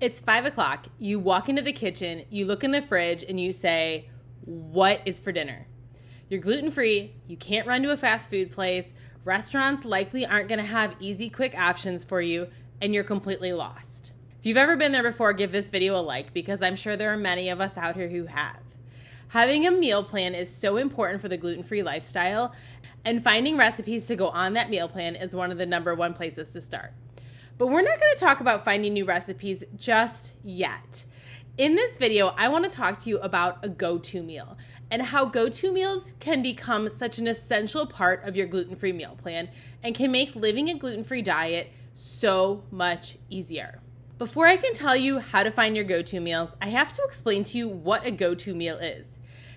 It's 5 o'clock. You walk into the kitchen, you look in the fridge, and you say, "What is for dinner?" You're gluten-free, you can't run to a fast food place, restaurants likely aren't going to have easy, quick options for you, and you're completely lost. If you've ever been there before, give this video a like because I'm sure there are many of us out here who have. Having a meal plan is so important for the gluten-free lifestyle, and finding recipes to go on that meal plan is one of the #1 places to start. But we're not going to talk about finding new recipes just yet. In this video, I want to talk to you about a go-to meal and how go-to meals can become such an essential part of your gluten-free meal plan and can make living a gluten-free diet so much easier. Before I can tell you how to find your go-to meals, I have to explain to you what a go-to meal is.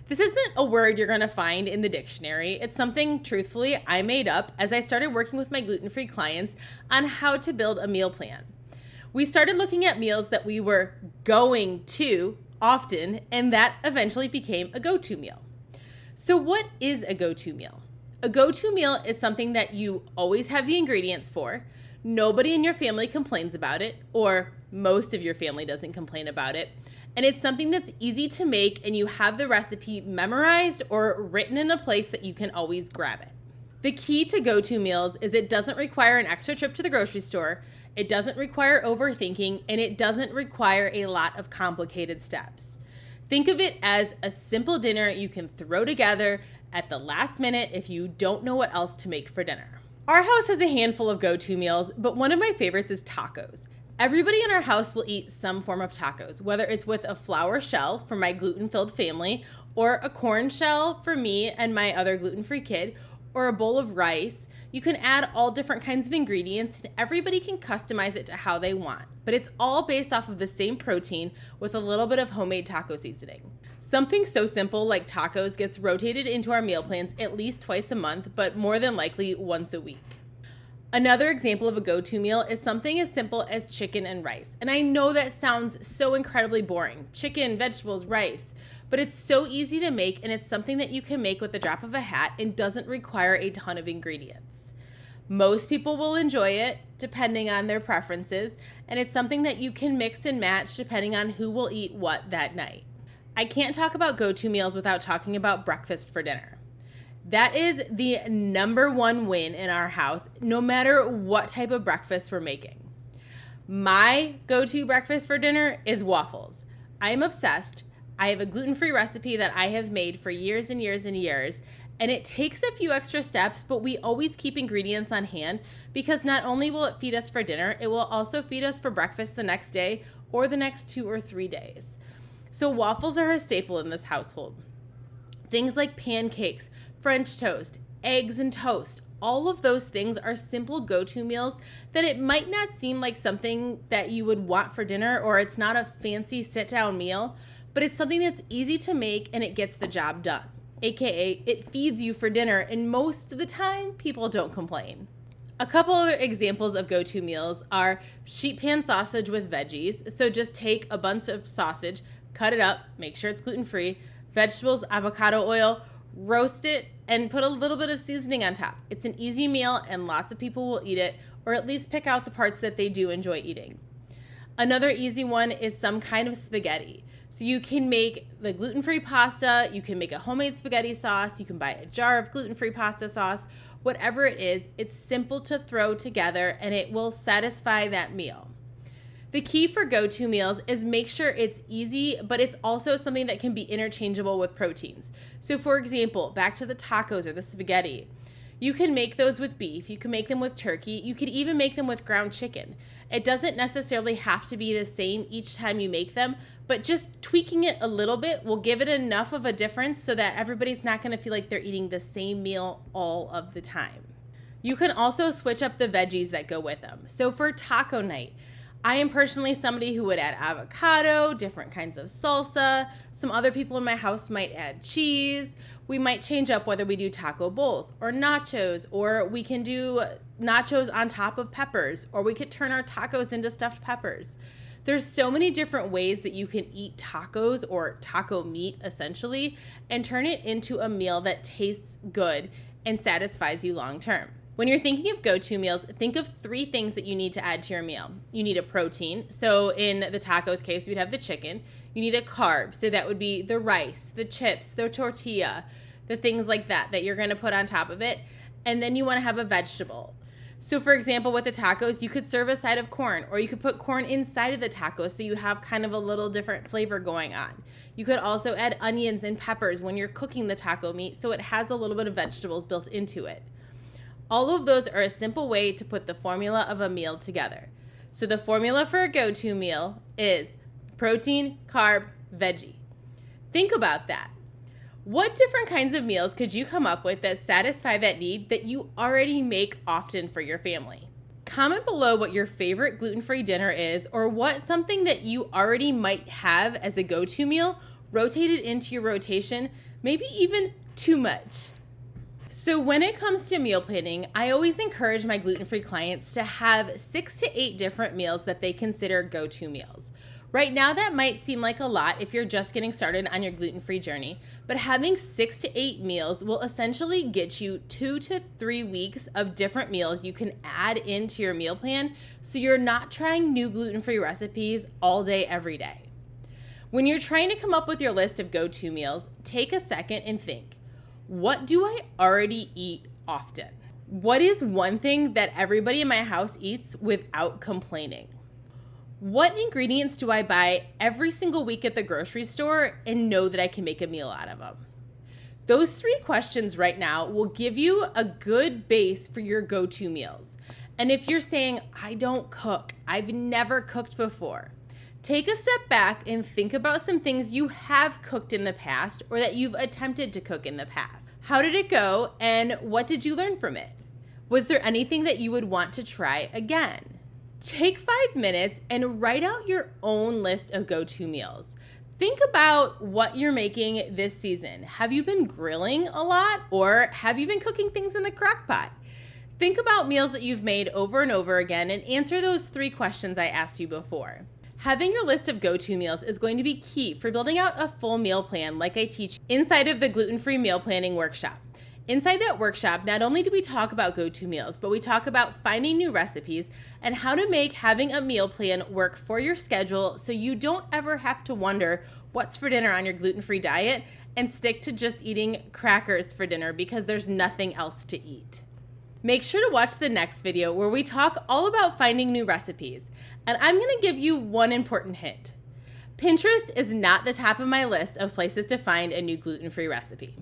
This isn't a word you're going to find in the dictionary. It's something, truthfully, I made up as I started working with my gluten-free clients on how to build a meal plan. We started looking at meals that we were going to often, and that eventually became a go-to meal. So what is a go-to meal? A go-to meal is something that you always have the ingredients for. Nobody in your family complains about it, or most of your family doesn't complain about it. And it's something that's easy to make and you have the recipe memorized or written in a place that you can always grab it. The key to go-to meals is it doesn't require an extra trip to the grocery store, it doesn't require overthinking, and it doesn't require a lot of complicated steps. Think of it as a simple dinner you can throw together at the last minute if you don't know what else to make for dinner. Our house has a handful of go-to meals, but one of my favorites is tacos. Everybody in our house will eat some form of tacos, whether it's with a flour shell for my gluten-filled family, or a corn shell for me and my other gluten-free kid, or a bowl of rice. You can add all different kinds of ingredients and everybody can customize it to how they want, but it's all based off of the same protein with a little bit of homemade taco seasoning. Something so simple like tacos gets rotated into our meal plans at least twice a month, but more than likely once a week. Another example of a go-to meal is something as simple as chicken and rice. And I know that sounds so incredibly boring. Chicken, vegetables, rice. But it's so easy to make and it's something that you can make with the drop of a hat and doesn't require a ton of ingredients. Most people will enjoy it depending on their preferences, and it's something that you can mix and match depending on who will eat what that night. I can't talk about go-to meals without talking about breakfast for dinner. That is the #1 win in our house, no matter what type of breakfast we're making. My go-to breakfast for dinner is waffles. I am obsessed. I have a gluten-free recipe that I have made for years and years and years, and it takes a few extra steps, but we always keep ingredients on hand because not only will it feed us for dinner, it will also feed us for breakfast the next day or the next 2 or 3 days. So waffles are a staple in this household. Things like pancakes, French toast, eggs and toast, all of those things are simple go-to meals that it might not seem like something that you would want for dinner, or it's not a fancy sit-down meal, but it's something that's easy to make and it gets the job done. AKA, it feeds you for dinner, and most of the time, people don't complain. A couple other examples of go-to meals are sheet pan sausage with veggies. So just take a bunch of sausage, cut it up, make sure it's gluten-free, vegetables, avocado oil, roast it, and put a little bit of seasoning on top. It's an easy meal and lots of people will eat it, or at least pick out the parts that they do enjoy eating. Another easy one is some kind of spaghetti. So you can make the gluten-free pasta, you can make a homemade spaghetti sauce, you can buy a jar of gluten-free pasta sauce, whatever it is, it's simple to throw together and it will satisfy that meal. The key for go-to meals is make sure it's easy, but it's also something that can be interchangeable with proteins. So for example, back to the tacos or the spaghetti, you can make those with beef, you can make them with turkey, you could even make them with ground chicken. It doesn't necessarily have to be the same each time you make them, but just tweaking it a little bit will give it enough of a difference so that everybody's not going to feel like they're eating the same meal all of the time. You can also switch up the veggies that go with them. So for taco night, I am personally somebody who would add avocado, different kinds of salsa. Some other people in my house might add cheese. We might change up whether we do taco bowls or nachos, or we can do nachos on top of peppers, or we could turn our tacos into stuffed peppers. There's so many different ways that you can eat tacos or taco meat essentially and turn it into a meal that tastes good and satisfies you long term. When you're thinking of go-to meals, think of 3 things that you need to add to your meal. You need a protein. So in the tacos case, we'd have the chicken. You need a carb. So that would be the rice, the chips, the tortilla, the things like that you're going to put on top of it. And then you want to have a vegetable. So for example, with the tacos, you could serve a side of corn, or you could put corn inside of the tacos so you have kind of a little different flavor going on. You could also add onions and peppers when you're cooking the taco meat so it has a little bit of vegetables built into it. All of those are a simple way to put the formula of a meal together. So the formula for a go-to meal is protein, carb, veggie. Think about that. What different kinds of meals could you come up with that satisfy that need that you already make often for your family? Comment below what your favorite gluten-free dinner is, or what something that you already might have as a go-to meal rotated into your rotation, maybe even too much. So when it comes to meal planning, I always encourage my gluten-free clients to have 6 to 8 different meals that they consider go-to meals. Right now, that might seem like a lot if you're just getting started on your gluten-free journey, but having 6 to 8 meals will essentially get you 2 to 3 weeks of different meals you can add into your meal plan so you're not trying new gluten-free recipes all day, every day. When you're trying to come up with your list of go-to meals, take a second and think, what do I already eat often? What is one thing that everybody in my house eats without complaining? What ingredients do I buy every single week at the grocery store and know that I can make a meal out of them? Those 3 questions right now will give you a good base for your go-to meals. And if you're saying, I don't cook, I've never cooked before, take a step back and think about some things you have cooked in the past or that you've attempted to cook in the past. How did it go and what did you learn from it? Was there anything that you would want to try again? Take 5 minutes and write out your own list of go-to meals. Think about what you're making this season. Have you been grilling a lot, or have you been cooking things in the crock pot? Think about meals that you've made over and over again and answer those 3 questions I asked you before. Having your list of go-to meals is going to be key for building out a full meal plan like I teach inside of the Gluten-Free Meal Planning Workshop. Inside that workshop, not only do we talk about go-to meals, but we talk about finding new recipes and how to make having a meal plan work for your schedule so you don't ever have to wonder what's for dinner on your gluten-free diet and stick to just eating crackers for dinner because there's nothing else to eat. Make sure to watch the next video where we talk all about finding new recipes. And I'm going to give you one important hint. Pinterest is not the top of my list of places to find a new gluten-free recipe.